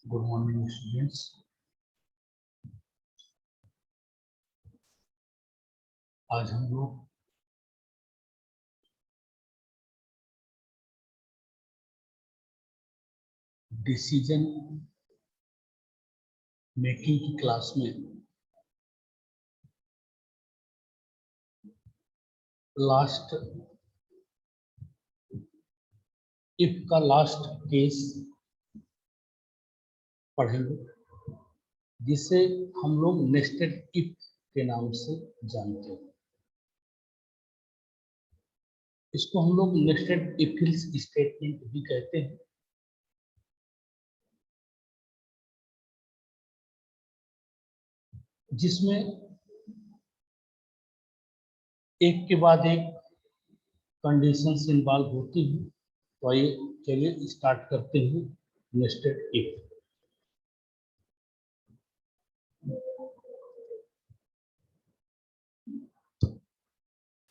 Good morning students. आज हम लोग डिसीजन मेकिंग की क्लास में लास्ट इफ का लास्ट केस पढ़ेंगे, जिसे हम लोग नेस्टेड इफ के नाम से जानते हैं। इसको हम लोग नेस्टेड इफ एल्स स्टेटमेंट भी कहते हैं। जिसमें एक के बाद एक कंडीशंस इन्वॉल्व होती हैं। तो आइए चलिए स्टार्ट करते हैं nested if.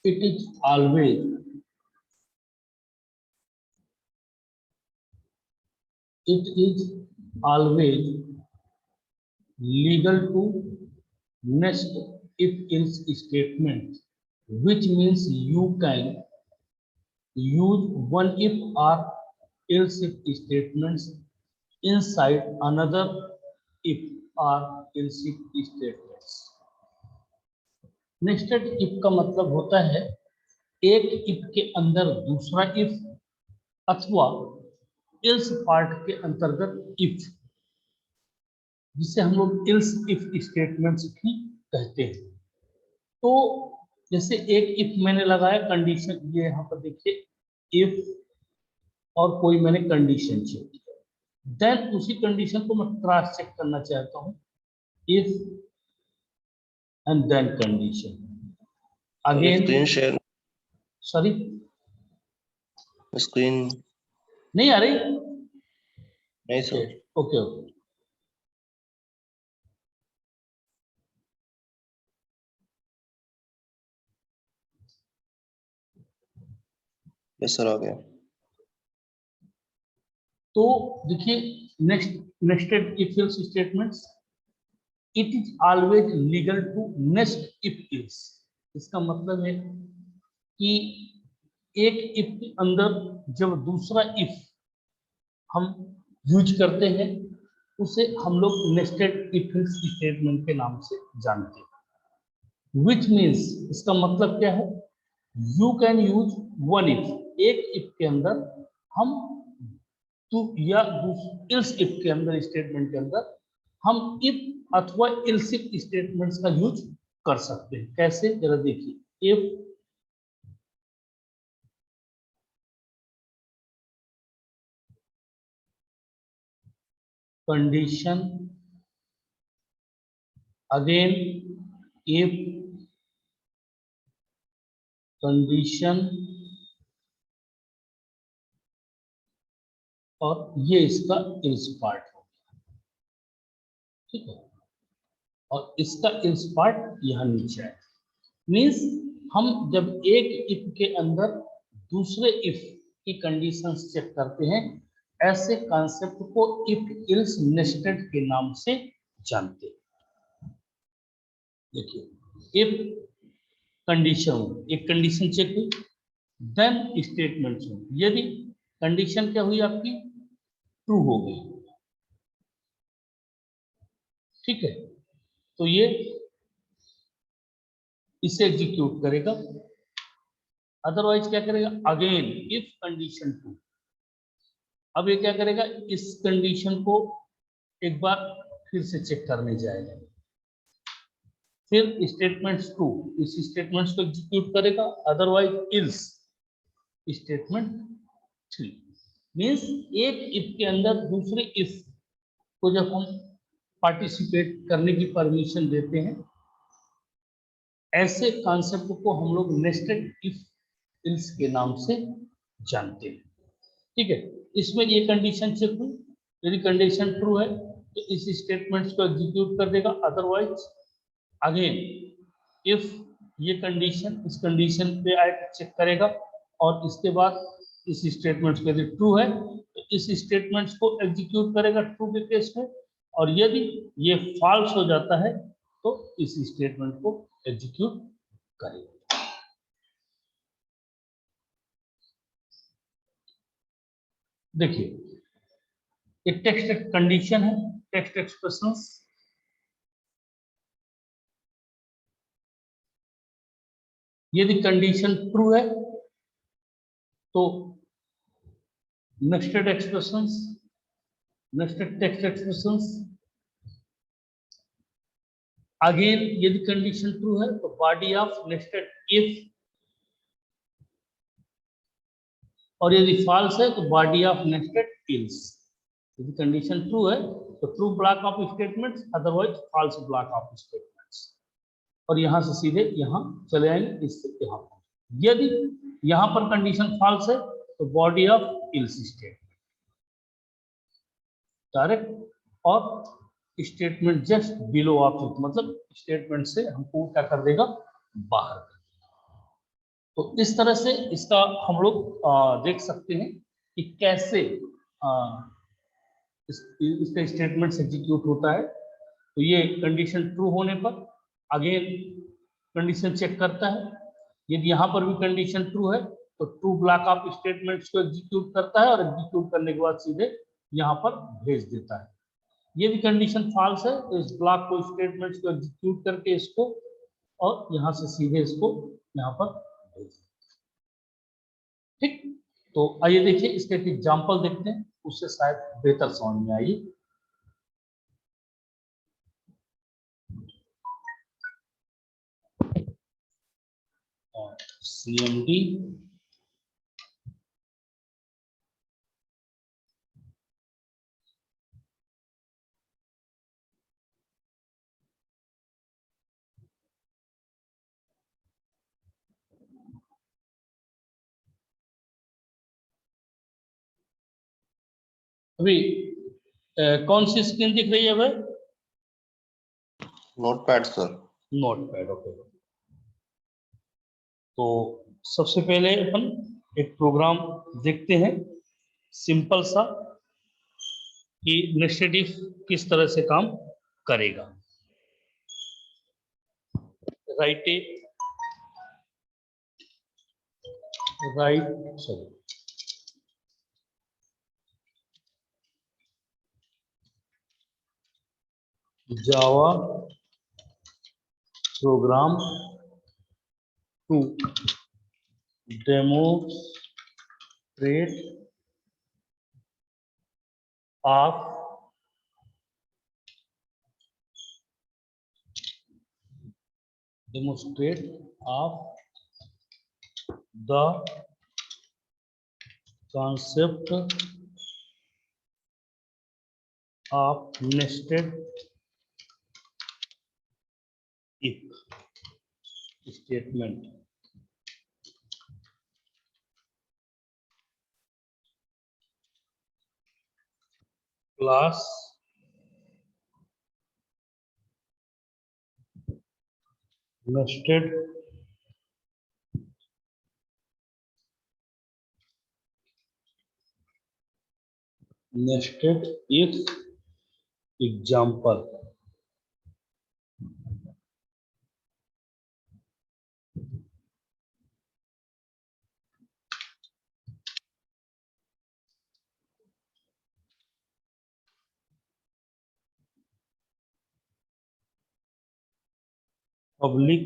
It is always legal to nest if else statement, which means you can use one if or else if statements inside another if or else if statements. Nested if का मतलब होता है एक if के अंदर दूसरा if अथवा ills part के अंतर्गत इफ, जिसे हम लोग इल्स इफ स्टेटमेंट्स भी कहते हैं। तो जैसे एक इफ मैंने लगाया कंडीशन, ये यहाँ पर देखिए इफ और कोई मैंने कंडीशन चेक किया, देन उसी कंडीशन को मैं क्रॉस चेक करना चाहता हूँ if and then condition again. Sorry screen नहीं आ रही? नहीं sir. Okay okay. Yes sir, आ गया। तो देखिए nested if else statements, it is always legal to nest if else. इसका मतलब है कि एक इफ के अंदर जब दूसरा इफ हम यूज करते हैं, उसे हम लोग नेस्टेड इफ एल्स स्टेटमेंट के नाम से जानते हैं। विच मीन्स, इसका मतलब क्या है, you can use one if, एक इफ के अंदर हम या इल्स इफ के अंदर स्टेटमेंट के अंदर हम इफ अथवा इल्स इफ स्टेटमेंट्स का यूज कर सकते हैं। कैसे, जरा देखिए। If condition again if condition, और ये इसका इल्स पार्ट हो गया, ठीक है। और इसका इल्स पार्ट यहाँ नीचे है। मीन्स हम जब एक इफ के अंदर दूसरे इफ की कंडीशंस चेक करते हैं, ऐसे कॉन्सेप्ट को इफ इल्स नेस्टेड के नाम से जानते हैं। देखिए, इफ कंडीशन हो, एक कंडीशन चेक हुई, देन स्टेटमेंट्स हो। यदि कंडीशन क्या हुई आपकी, ट्रू हो गई, ठीक है, तो ये इसे एग्जीक्यूट करेगा। अदरवाइज क्या करेगा, अगेन इफ कंडीशन ट्रू। अब ये क्या करेगा, इस कंडीशन को एक बार फिर से चेक करने जाएगा, फिर स्टेटमेंट्स ट्रू, इस स्टेटमेंट्स को एग्जीक्यूट करेगा। Otherwise ills statement three. Means एक इफ के अंदर दूसरे इफ को जब हम पार्टिसिपेट करने की परमिशन देते हैं, ऐसे कॉन्सेप्ट को हम लोग नेस्टेड इफ इल्स के नाम से जानते हैं, ठीक है। इसमें ये कंडीशन चेक हुई, यदि कंडीशन ट्रू है तो इस स्टेटमेंट्स को एग्जीक्यूट कर देगा। अदरवाइज अगेन इफ ये कंडीशन, इस कंडीशन पे आए चेक करेगा, और इसके बाद इस स्टेटमेंट को यदि ट्रू है तो इस स्टेटमेंट्स को एग्जीक्यूट करेगा ट्रू के केस में, और यदि ये फॉल्स हो जाता है तो इस स्टेटमेंट को एग्जीक्यूट करेगा। देखिए एक टेक्स्ट कंडीशन है, टेक्स्ट एक्सप्रेशंस। यदि कंडीशन ट्रू है तो nested expressions, nested text expressions. Again यदि कंडीशन ट्रू है तो बॉडी ऑफ नेस्टेड इफ, और यदि फॉल्स है तो बॉडी ऑफ नेस्टेड इल्स। यदि कंडीशन ट्रू है तो true block of statements, otherwise false block of statements. और यहां से सीधे यहां चले आएंगे, इससे यहां पर। यदि यहां पर कंडीशन फॉल्स है तो body of else statement direct, और statement just below of it, मतलब स्टेटमेंट से हमको क्या कर देगा, बाहर कर देगा। तो इस तरह से इसका हम लोग देख सकते हैं कि कैसे इसका स्टेटमेंट एग्जीक्यूट होता है। तो ये कंडीशन ट्रू होने पर अगेन कंडीशन चेक करता है। यदि यहाँ पर भी कंडीशन ट्रू है तो ट्रू ब्लॉक ऑफ स्टेटमेंट्स को एग्जीक्यूट करता है, और एग्जीक्यूट करने के बाद सीधे यहाँ पर भेज देता है। यदि कंडीशन फॉल्स है तो इस ब्लॉक को, स्टेटमेंट्स को एग्जीक्यूट करके इसको, और यहाँ से सीधे इसको यहाँ पर भेज देता है। ठीक, तो आइए देखिए इसके एक एग्जाम्पल देखते हैं, उससे शायद बेहतर समझ में आइए। CMD अभी कौन सी स्क्रीन दिख रही है भाई? Notepad sir. Notepad, okay. तो सबसे पहले अपन एक प्रोग्राम देखते हैं सिंपल सा, कि नेस्टेड इफ किस तरह से काम करेगा। Right sorry, Java program to demonstrate of the concept of nested if statement. Class nested if example. Public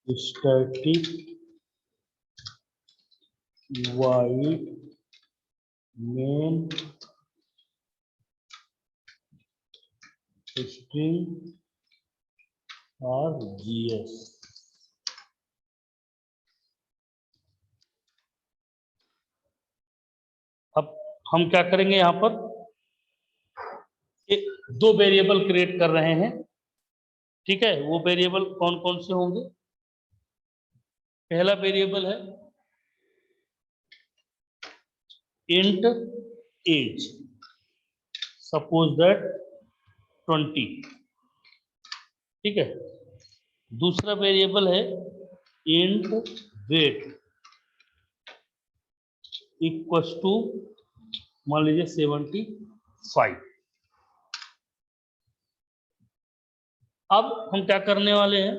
static void main string और GS। अब हम क्या करेंगे, यहाँ पर दो वेरिएबल क्रिएट कर रहे हैं। ठीक है, वो वेरिएबल कौन कौन से होंगे? पहला वेरिएबल है int age, suppose that 20, ठीक है। दूसरा वेरिएबल है int weight इक्वल्स टू मान लीजिए 75। अब हम क्या करने वाले हैं,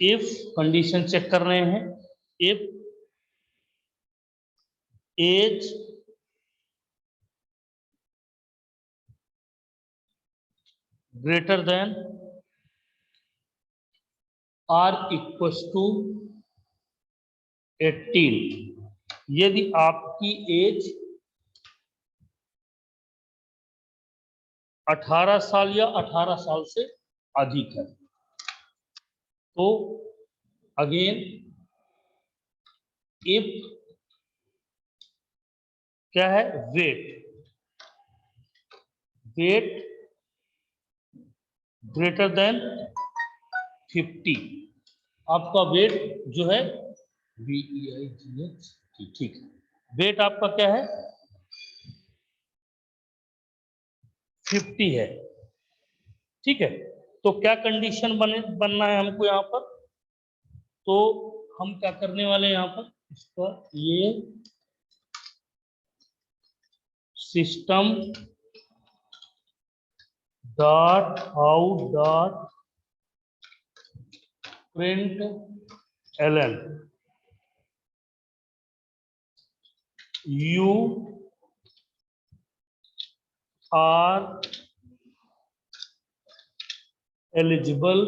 इफ कंडीशन चेक कर रहे हैं, if age greater than or equals to 18, यदि आपकी एज 18 साल या 18 साल से अधिक है, तो अगेन इफ क्या है, वेट ग्रेटर देन 50, आपका वेट जो है VEIGH, ठीक है, वेट आपका क्या है 50 है, ठीक है। तो क्या कंडीशन बनना है हमको यहाँ पर, तो हम क्या करने वाले हैं यहाँ पर, इसका ये system dot out dot print ln you are eligible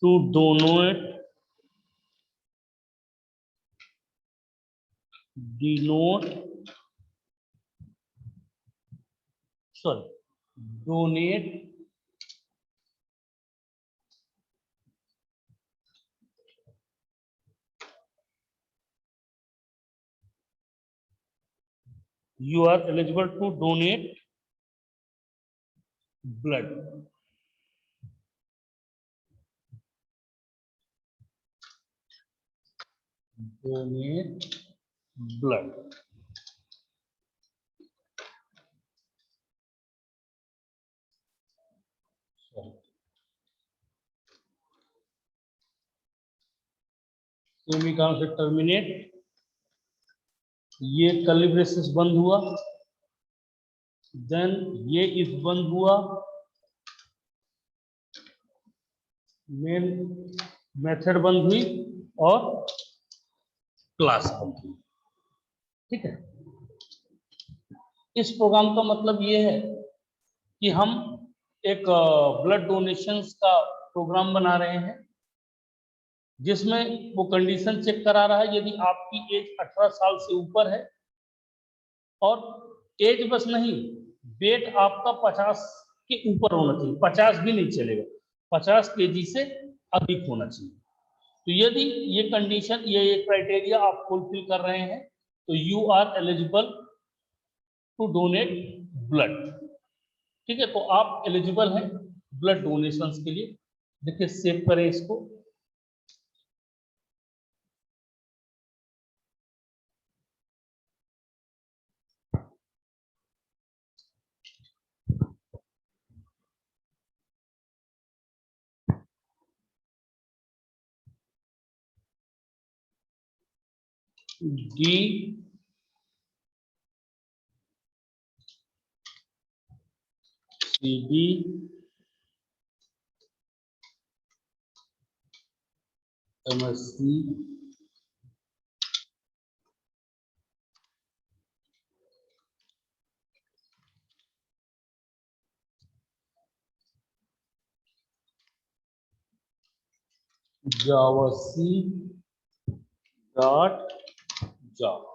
to donate donate you are eligible to donate blood, donate blood, semicolon से टर्मिनेट, ये कर्ली ब्रेसेस बंद हुआ, देन ये इफ बंद हुआ, मेन मेथड बंद हुई और क्लास बंद हुई, ठीक है। इस प्रोग्राम का मतलब ये है कि हम एक ब्लड डोनेशंस का प्रोग्राम बना रहे हैं, जिसमें वो कंडीशन चेक करा रहा है, यदि आपकी एज 18 साल से ऊपर है, और एज बस नहीं, वेट आपका 50 के ऊपर होना चाहिए, 50 भी नहीं चलेगा, 50 kg से अधिक होना चाहिए। तो यदि ये कंडीशन, ये क्राइटेरिया आप फुलफिल कर रहे हैं, तो you are eligible to donate blood, ठीक है। तो आप एलिजिबल हैं ब्लड डोनेशंस के लिए। देखिए सेव करें इसको, D C D MSc Java C dot Java,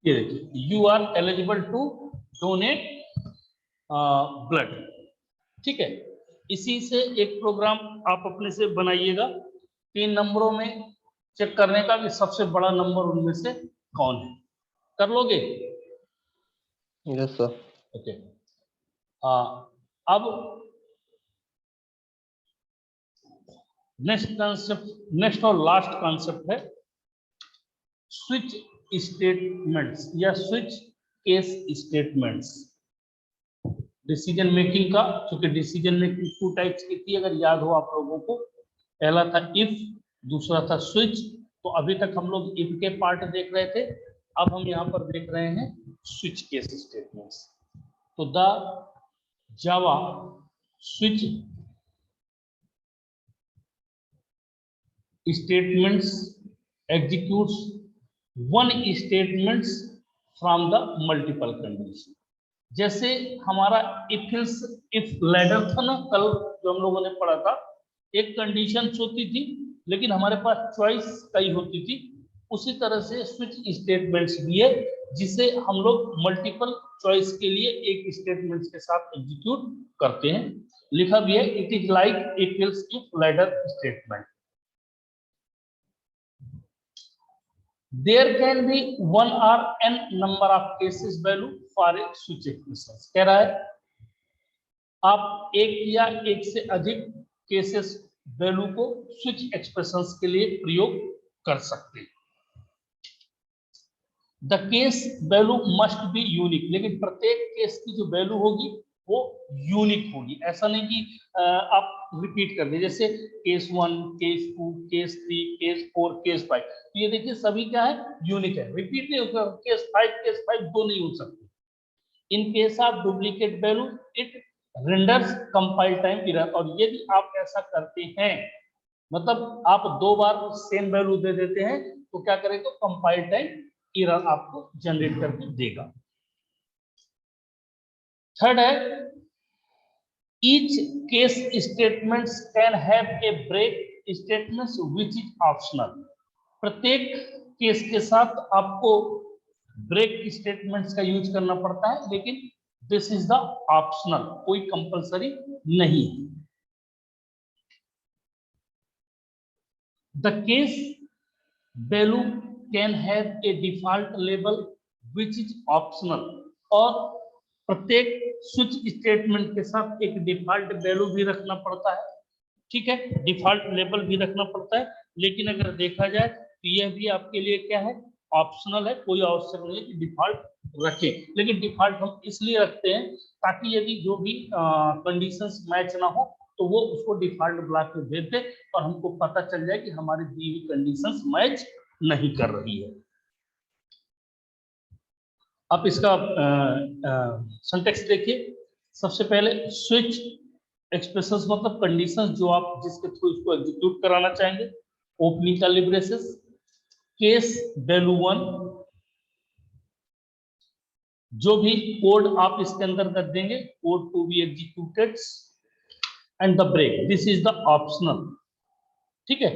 ये देखिए you are eligible to donate blood, ठीक है। इसी से एक प्रोग्राम आप अपने से बनाइएगा 3 नंबरों में चेक करने का कि सबसे बड़ा नंबर उनमें से कौन है। कर लोगे? Yes sir. ओके। अब नेक्स्ट कॉन्सेप्ट, नेक्स्ट और लास्ट कॉन्सेप्ट है स्विच स्टेटमेंट्स या switch case statements. Decision making का, क्योंकि डिसीजन मेकिंग 2 टाइप्स की थी अगर याद हो आप लोगों को। पहला था इफ, दूसरा था स्विच। तो अभी तक हम लोग इफ के पार्ट देख रहे थे, अब हम यहाँ पर देख रहे हैं स्विच केस स्टेटमेंट्स। तो the Java switch statements executes one statements from the multiple condition। जैसे हमारा इफ लैडर था ना, कल जो हम लोगों ने पढ़ा था, एक कंडीशन होती थी लेकिन हमारे पास चॉइस कई होती थी। उसी तरह से स्विच स्टेटमेंट्स भी है, जिसे हम लोग मल्टीपल चॉइस के लिए एक स्टेटमेंट्स के साथ एग्जीक्यूट करते हैं। लिखा भी है it is like if else if ladder statement. There can be one or n number of cases value for a switch expression। कह रहा है आप एक या एक से अधिक केसेस वैल्यू को स्विच एक्सप्रेशंस के लिए प्रयोग कर सकते हैं। The case value must be unique, लेकिन प्रत्येक केस की जो वैल्यू होगी वो यूनिक होगी। ऐसा नहीं कि आप रिपीट कर दे, जैसे case 1, case 2, case 3, case 4, case 5। तो ये देखिए सभी क्या है, यूनिक है, रिपीट नहीं होगा। केस 5 दो नहीं हो सकते। In case of duplicate value it renders compile time error. और यदि आप ऐसा करते हैं, मतलब आप 2 बार सेम वैल्यू दे देते हैं, तो क्या करेगा, कंपाइल टाइम एरर आपको जनरेट करके देगा। थर्ड है each case statements can have a break statements which is optional। प्रत्येक केस के साथ आपको ब्रेक स्टेटमेंट्स का यूज करना पड़ता है, लेकिन दिस इज द ऑप्शनल, कोई कंपलसरी नहीं। The case value can have a default level which is optional. और प्रत्येक स्विच स्टेटमेंट के साथ एक डिफॉल्ट वैल्यू भी रखना पड़ता है, ठीक है, डिफॉल्ट लेवल भी रखना पड़ता है। लेकिन अगर देखा जाए तो यह भी आपके लिए क्या है, ऑप्शनल है, कोई आवश्यक नहीं है कि डिफॉल्ट रखें। लेकिन डिफॉल्ट हम इसलिए रखते हैं ताकि यदि जो भी कंडीशंस मैच ना हो तो वो उसको डिफॉल्ट ब्लॉक में भेज दे और हमको पता चल जाए कि हमारी दी हुई कंडीशंस मैच नहीं कर रही है। आप इसका सिंटैक्स देखिए। सबसे पहले स्विच एक्सप्रेशंस मतलब कंडीशंस जो आप जिसके थ्रू इसको एग्जीक्यूट कराना चाहेंगे। ओपनिंग का लिब्रेसेस, केस वैल्यू 1, जो भी कोड आप इसके अंदर कर देंगे, code to be executed, and the break, this is the optional, ठीक है।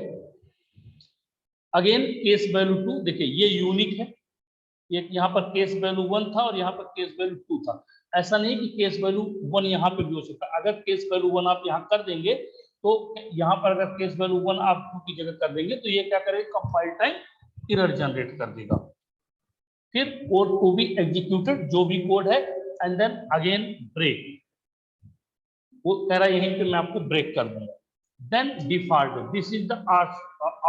अगेन केस वैल्यू 2, देखिए ये यूनिक है, ये यहाँ पर केस वैल्यू 1 था और यहाँ पर केस वैल्यू 2 था। ऐसा नहीं कि केस वैल्यू 1 यहाँ पे भी हो सकता। अगर केस वैल्यू 1 आप यहाँ कर देंगे तो यहाँ पर अगर केस वैल्यू 1 आप 2 की जगह कर देंगे तो ये क्या करेगा, कंपाइल टाइम एरर जनरेट कर देगा। फिर कोड टू बी एग्जीक्यूटेड, जो भी कोड है, एंड देन अगेन ब्रेक, वो कह रहा है यहीं पे मैं आपको ब्रेक कर दूंगा। Then default, this is the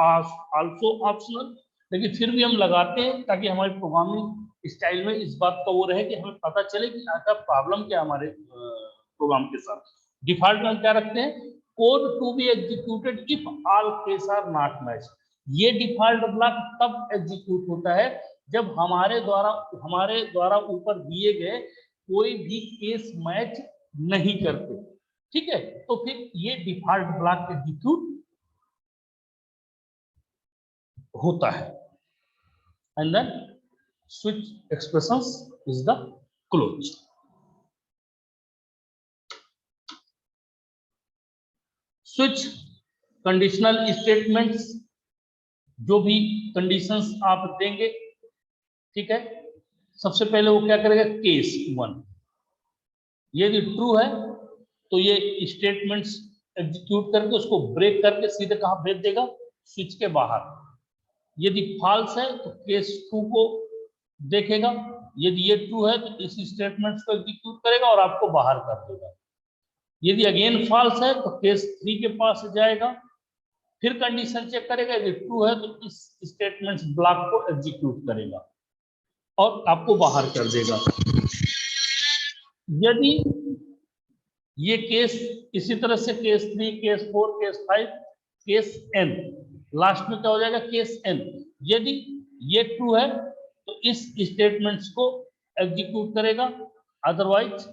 also optional, लेकिन फिर भी हम लगाते हैं ताकि हमारी प्रोग्रामिंग स्टाइल में इस बात का वो रहे कि हमें पता चले कि आखिर प्रॉब्लम क्या हमारे प्रोग्राम के साथ। डिफॉल्ट में हम क्या रखते हैं, code to be executed if all case are not match. ये डिफॉल्ट ब्लॉक तब एग्जीक्यूट होता है जब हमारे द्वारा ऊपर दिए गए कोई भी केस मैच नहीं करते, ठीक है। तो फिर ये डिफॉल्ट ब्लॉक एग्जीक्यूट होता है, and then switch expressions is the close. Switch conditional statements, जो भी कंडीशंस आप देंगे, ठीक है, सबसे पहले वो क्या करेगा, केस 1 यदि ट्रू है तो ये स्टेटमेंट्स एग्जीक्यूट करके उसको ब्रेक करके सीधे कहाँ भेज देगा, स्विच के बाहर। यदि फॉल्स है तो केस 2 को देखेगा, यदि ये ट्रू है तो इस स्टेटमेंट्स को एग्जीक्यूट करेगा और आपको बाहर कर देगा। यदि अगेन फॉल्स है तो केस 3 के पास जाएगा, फिर कंडीशन चेक करेगा, यदि ट्रू है तो इस स्टेटमेंट्स ब्लॉक को एग्जीक्यूट करेगा और आपको बाहर कर देगा। यदि ये केस इसी तरह से case 3, case 4, case 5, case n, last में क्या हो जाएगा, केस n। यदि ये ट्रू है तो इस स्टेटमेंट्स को एग्जीक्यूट करेगा, अदरवाइज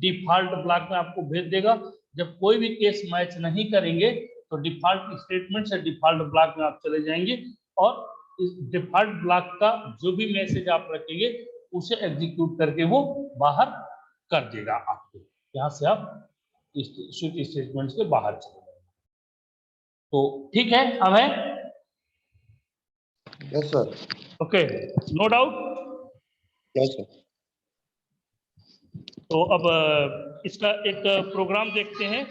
डिफॉल्ट ब्लॉक में आपको भेज देगा। जब कोई भी केस मैच नहीं करेंगे तो डिफॉल्ट स्टेटमेंट से डिफॉल्ट ब्लॉक में आप चले जाएंगे और इस डिफॉल्ट ब्लॉक का जो भी मैसेज आप रखेंगे उसे एग्जीक्यूट करके वो बाहर कर देगा आपको। यहाँ से आप स्विच स्टेटमेंट्स के बाहर चले जाएंगे। तो ठीक है, अब है yes sir. Okay, no doubt. Yes sir. तो अब इसका एक प्रोग्राम देखते हैं।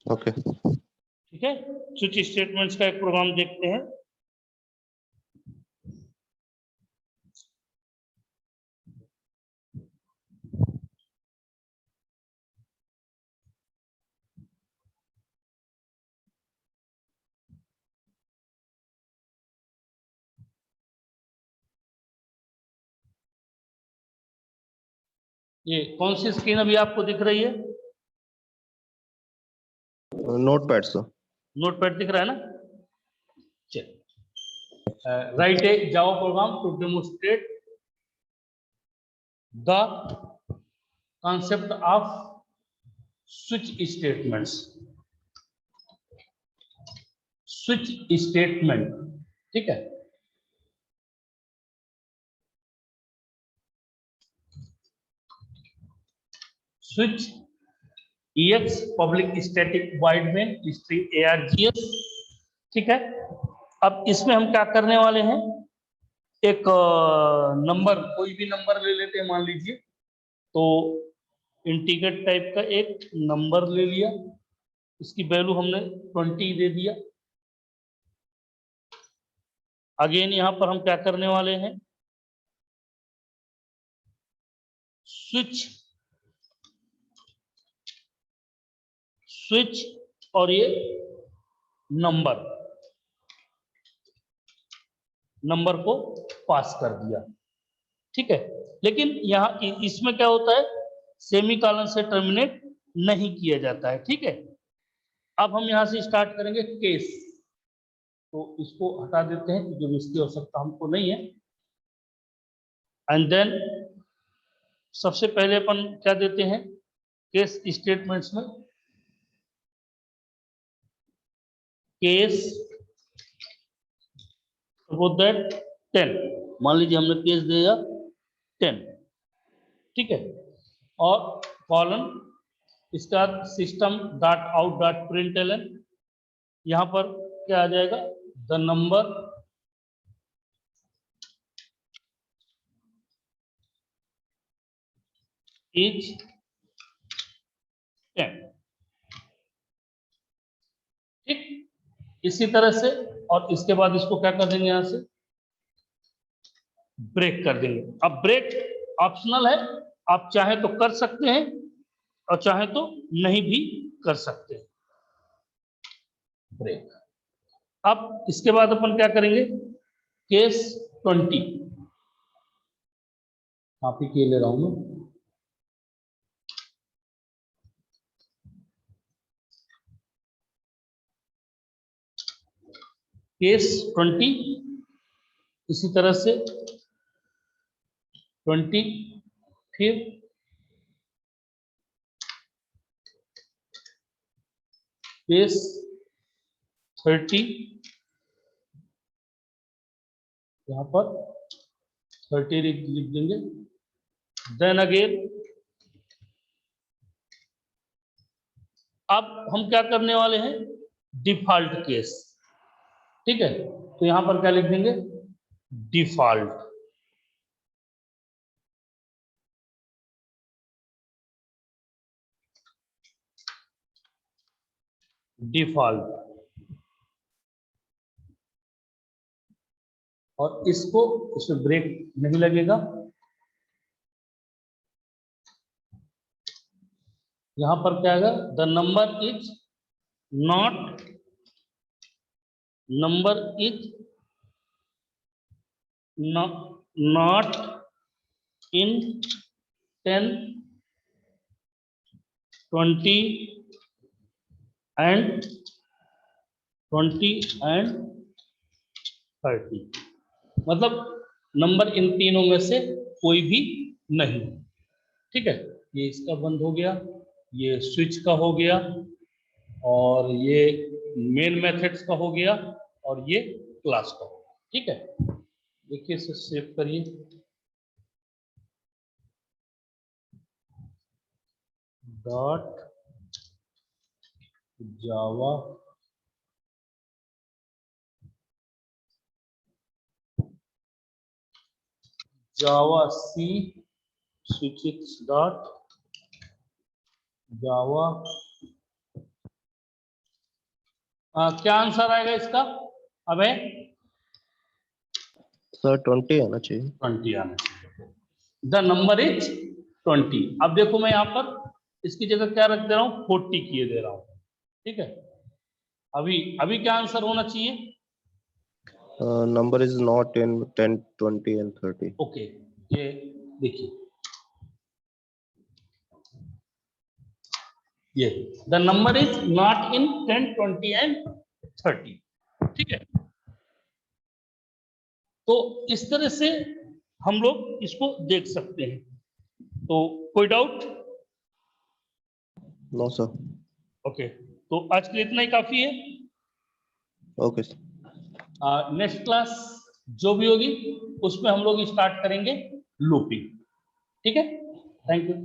ओके। ठीक है, स्विच स्टेटमेंट्स का एक प्रोग्राम देखते हैं। ये कौन सी स्क्रीन अभी आपको दिख रही है? Notepad sir. नोटपैड दिख रहा है ना? चलिए, write a Java program to demonstrate the concept of switch statements। switch statement, ठीक है। switch ex public static wide main string args, ठीक है। अब इसमें हम क्या करने वाले हैं, एक नंबर, कोई भी नंबर ले लेते हैं, मान लीजिए तो इंटीजर टाइप का एक नंबर ले लिया, इसकी वैल्यू हमने 20 दे दिया। अगेन यहां पर हम क्या करने वाले हैं, स्विच और ये नंबर को पास कर दिया, ठीक है। लेकिन यहाँ इसमें क्या होता है, सेमी कॉलन से टर्मिनेट नहीं किया जाता है, ठीक है। अब हम यहां से स्टार्ट करेंगे केस, तो इसको हटा देते हैं क्योंकि इसकी आवश्यकता हमको नहीं है। एंड देन सबसे पहले अपन क्या देते हैं केस स्टेटमेंट्स में, केस सपोज दैट 10, मान लीजिए हमने केस दिया 10, ठीक है। और कॉलन इसका system dot out dot println, यहां पर क्या आ जाएगा, द नंबर इज 10, ठीक। इसी तरह से, और इसके बाद इसको क्या कर देंगे, यहां से ब्रेक कर देंगे। अब ब्रेक ऑप्शनल है, आप चाहे तो कर सकते हैं और चाहे तो नहीं भी कर सकते हैं ब्रेक। अब इसके बाद अपन क्या करेंगे, केस 20, कॉपी किए ले रहा हूं मैं, केस 20, इसी तरह से 20, फिर केस 30, यहां पर 30 लिख देंगे। देन अगेन अब हम क्या करने वाले हैं, डिफॉल्ट केस, ठीक है। तो यहां पर क्या लिख देंगे, डिफॉल्ट, डिफॉल्ट, और इसमें ब्रेक नहीं लगेगा। यहां पर क्या आएगा, the number is not not in 10, 20 and 30, मतलब नंबर इन तीनों में से कोई भी नहीं। ठीक है, ये इसका बंद हो गया, ये स्विच का हो गया, और ये मेन मेथड्स का हो गया, और ये क्लास का हो गया। ठीक है, देखिए इसे सेव करिए। डॉट जावा सी स्विचेस डॉट जावा। क्या आंसर आएगा इसका? अबे सर 20 आना चाहिए। 20 आना चाहिए। The number is 20। अब देखो मैं यहाँ पर इसकी जगह क्या रख दे रहा हूँ, 40 किए दे रहा हूँ। ठीक है, अभी अभी क्या आंसर होना चाहिए? Number is not in 10, 20 and 30. Okay, ये देखिए, ये the number is not in 10, 20 and 30। ठीक है, तो इस तरह से हम लोग इसको देख सकते हैं। तो कोई डाउट? No sir. ओके, तो आज के लिए इतना ही काफी है। Okay sir. नेक्स्ट क्लास जो भी होगी उसमें हम लोग स्टार्ट करेंगे लूपिंग। ठीक है, थैंक यू।